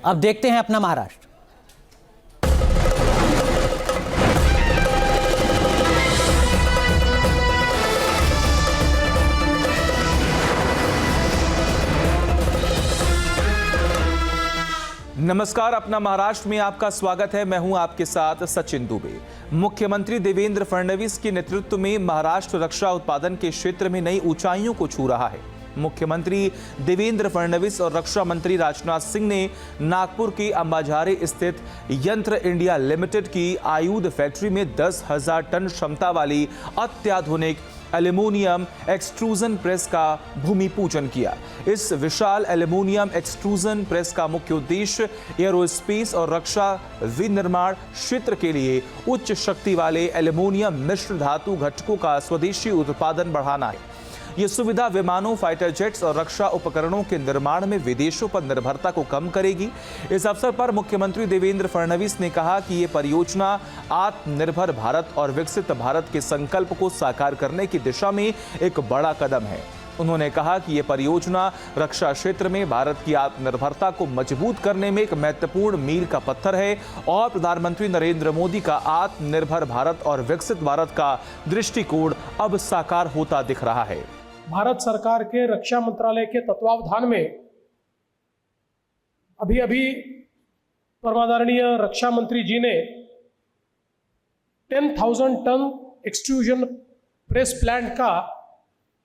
अब देखते हैं अपना महाराष्ट्र। नमस्कार, अपना महाराष्ट्र में आपका स्वागत है। मैं हूं आपके साथ सचिन दुबे। मुख्यमंत्री देवेंद्र फडणवीस के नेतृत्व में महाराष्ट्र रक्षा उत्पादन के क्षेत्र में नई ऊंचाइयों को छू रहा है। मुख्यमंत्री देवेंद्र फडणवीस और रक्षा मंत्री राजनाथ सिंह ने नागपुर के अंबाझारे स्थित यंत्र इंडिया लिमिटेड की आयुध फैक्ट्री में 10,000 टन क्षमता वाली अत्याधुनिक एल्यूमिनियम एक्सट्रूजन प्रेस का भूमि पूजन किया। इस विशाल एल्यूमिनियम एक्सट्रूजन प्रेस का मुख्य उद्देश्य एरोस्पेस और रक्षा विनिर्माण क्षेत्र के लिए उच्च शक्ति वाले एल्यूमिनियम मिश्र धातु घटकों का स्वदेशी उत्पादन बढ़ाना है। ये सुविधा विमानों, फाइटर जेट्स और रक्षा उपकरणों के निर्माण में विदेशों पर निर्भरता को कम करेगी। इस अवसर पर मुख्यमंत्री देवेंद्र फडणवीस ने कहा कि ये परियोजना आत्मनिर्भर भारत और विकसित भारत के संकल्प को साकार करने की दिशा में एक बड़ा कदम है। उन्होंने कहा कि ये परियोजना रक्षा क्षेत्र में भारत की आत्मनिर्भरता को मजबूत करने में एक महत्वपूर्ण मील का पत्थर है और प्रधानमंत्री नरेंद्र मोदी का आत्मनिर्भर भारत और विकसित भारत का दृष्टिकोण अब साकार होता दिख रहा है। भारत सरकार के रक्षा मंत्रालय के तत्वावधान में अभी अभी परमादरणीय रक्षा मंत्री जी ने 10,000 टन एक्सट्रूजन प्रेस प्लांट का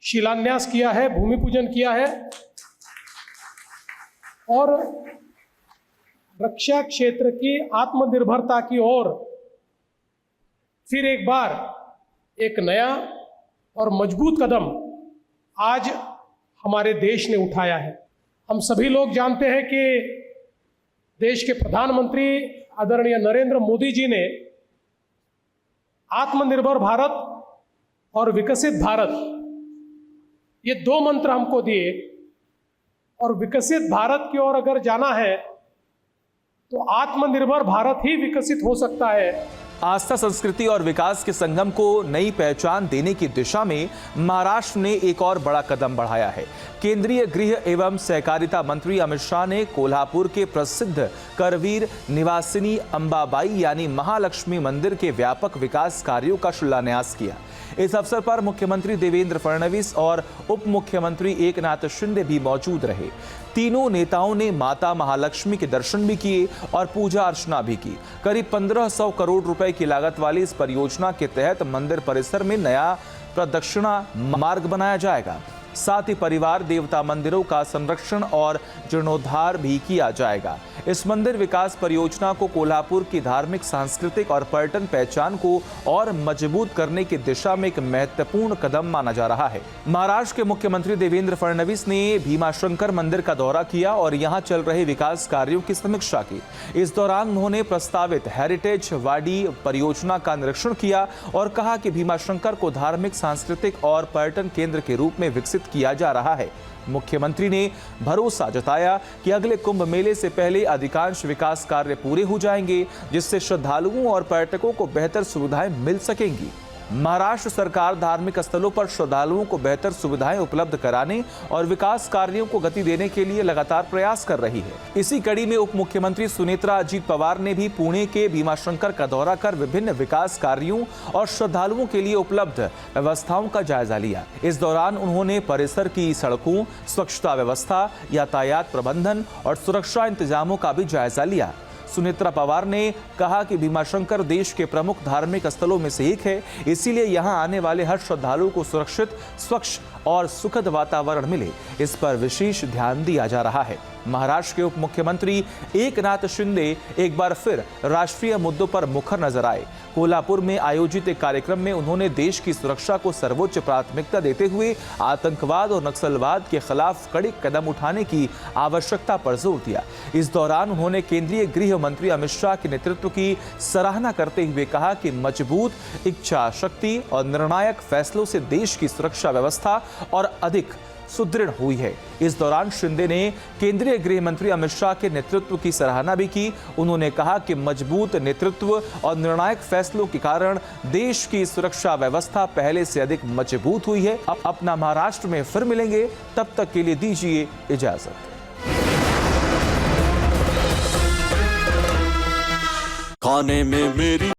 शिलान्यास किया है, भूमि पूजन किया है और रक्षा क्षेत्र की आत्मनिर्भरता की ओर फिर एक बार एक नया और मजबूत कदम आज हमारे देश ने उठाया है। हम सभी लोग जानते हैं कि देश के प्रधानमंत्री आदरणीय नरेंद्र मोदी जी ने आत्मनिर्भर भारत और विकसित भारत, ये दो मंत्र हमको दिए और विकसित भारत की ओर अगर जाना है तो आत्मनिर्भर भारत ही विकसित हो सकता है। आस्था, संस्कृति और विकास के संगम को नई पहचान देने की दिशा में महाराष्ट्र ने एक और बड़ा कदम बढ़ाया है। केंद्रीय गृह एवं सहकारिता मंत्री अमित शाह ने कोल्हापुर के प्रसिद्ध करवीर निवासिनी अंबाबाई यानी महालक्ष्मी मंदिर के व्यापक विकास कार्यों का शिलान्यास किया। इस अवसर पर मुख्यमंत्री देवेंद्र फडणवीस और उप मुख्यमंत्री एकनाथ शिंदे भी मौजूद रहे। तीनों नेताओं ने माता महालक्ष्मी के दर्शन भी किए और पूजा अर्चना भी की। करीब 1500 करोड़ रुपए की लागत वाली इस परियोजना के तहत मंदिर परिसर में नया प्रदक्षिणा मार्ग बनाया जाएगा। साथ ही परिवार देवता मंदिरों का संरक्षण और जीर्णोद्धार भी किया जाएगा। इस मंदिर विकास परियोजना को कोल्हापुर की धार्मिक, सांस्कृतिक और पर्यटन पहचान को और मजबूत करने की दिशा में एक महत्वपूर्ण कदम माना जा रहा है। महाराष्ट्र के मुख्यमंत्री देवेंद्र फडणवीस ने भीमाशंकर मंदिर का दौरा किया और यहां चल रहे विकास कार्यों की समीक्षा की। इस दौरान उन्होंने प्रस्तावित हेरिटेज वाडी परियोजना का निरीक्षण किया और कहा कि भीमाशंकर को धार्मिक, सांस्कृतिक और पर्यटन केंद्र के रूप में विकसित किया जा रहा है। मुख्यमंत्री ने भरोसा जताया कि अगले कुंभ मेले से पहले अधिकांश विकास कार्य पूरे हो जाएंगे, जिससे श्रद्धालुओं और पर्यटकों को बेहतर सुविधाएं मिल सकेंगी। महाराष्ट्र सरकार धार्मिक स्थलों पर श्रद्धालुओं को बेहतर सुविधाएं उपलब्ध कराने और विकास कार्यों को गति देने के लिए लगातार प्रयास कर रही है। इसी कड़ी में उप मुख्यमंत्री सुनेत्रा अजीत पवार ने भी पुणे के भीमाशंकर का दौरा कर विभिन्न विकास कार्यों और श्रद्धालुओं के लिए उपलब्ध व्यवस्थाओं का जायजा लिया। इस दौरान उन्होंने परिसर की सड़कों, स्वच्छता व्यवस्था, यातायात प्रबंधन और सुरक्षा इंतजामों का भी जायजा लिया। सुनेत्रा पवार ने कहा कि भीमाशंकर देश के प्रमुख धार्मिक स्थलों में से एक है, इसीलिए यहां आने वाले हर श्रद्धालु को सुरक्षित, स्वच्छ और सुखद वातावरण मिले, इस पर विशेष ध्यान दिया जा रहा है। महाराष्ट्र के उप मुख्यमंत्री एकनाथ शिंदे एक बार फिर राष्ट्रीय मुद्दों पर मुखर नजर आए। कोल्हापुर में आयोजित एक कार्यक्रम में उन्होंने देश की सुरक्षा को सर्वोच्च प्राथमिकता देते हुए आतंकवाद और नक्सलवाद के खिलाफ कड़े कदम उठाने की आवश्यकता पर जोर दिया। इस दौरान उन्होंने केंद्रीय गृह मंत्री अमित शाह के नेतृत्व की सराहना करते हुए कहा कि मजबूत इच्छा शक्ति और निर्णायक फैसलों से देश की सुरक्षा व्यवस्था और अधिक सुदृढ़ हुई है। इस दौरान शिंदे ने केंद्रीय गृह मंत्री अमित शाह के नेतृत्व की सराहना भी की। उन्होंने कहा कि मजबूत नेतृत्व और निर्णायक फैसलों के कारण देश की सुरक्षा व्यवस्था पहले से अधिक मजबूत हुई है। अब अपना महाराष्ट्र में फिर मिलेंगे, तब तक के लिए दीजिए इजाजत। खाने में मेरी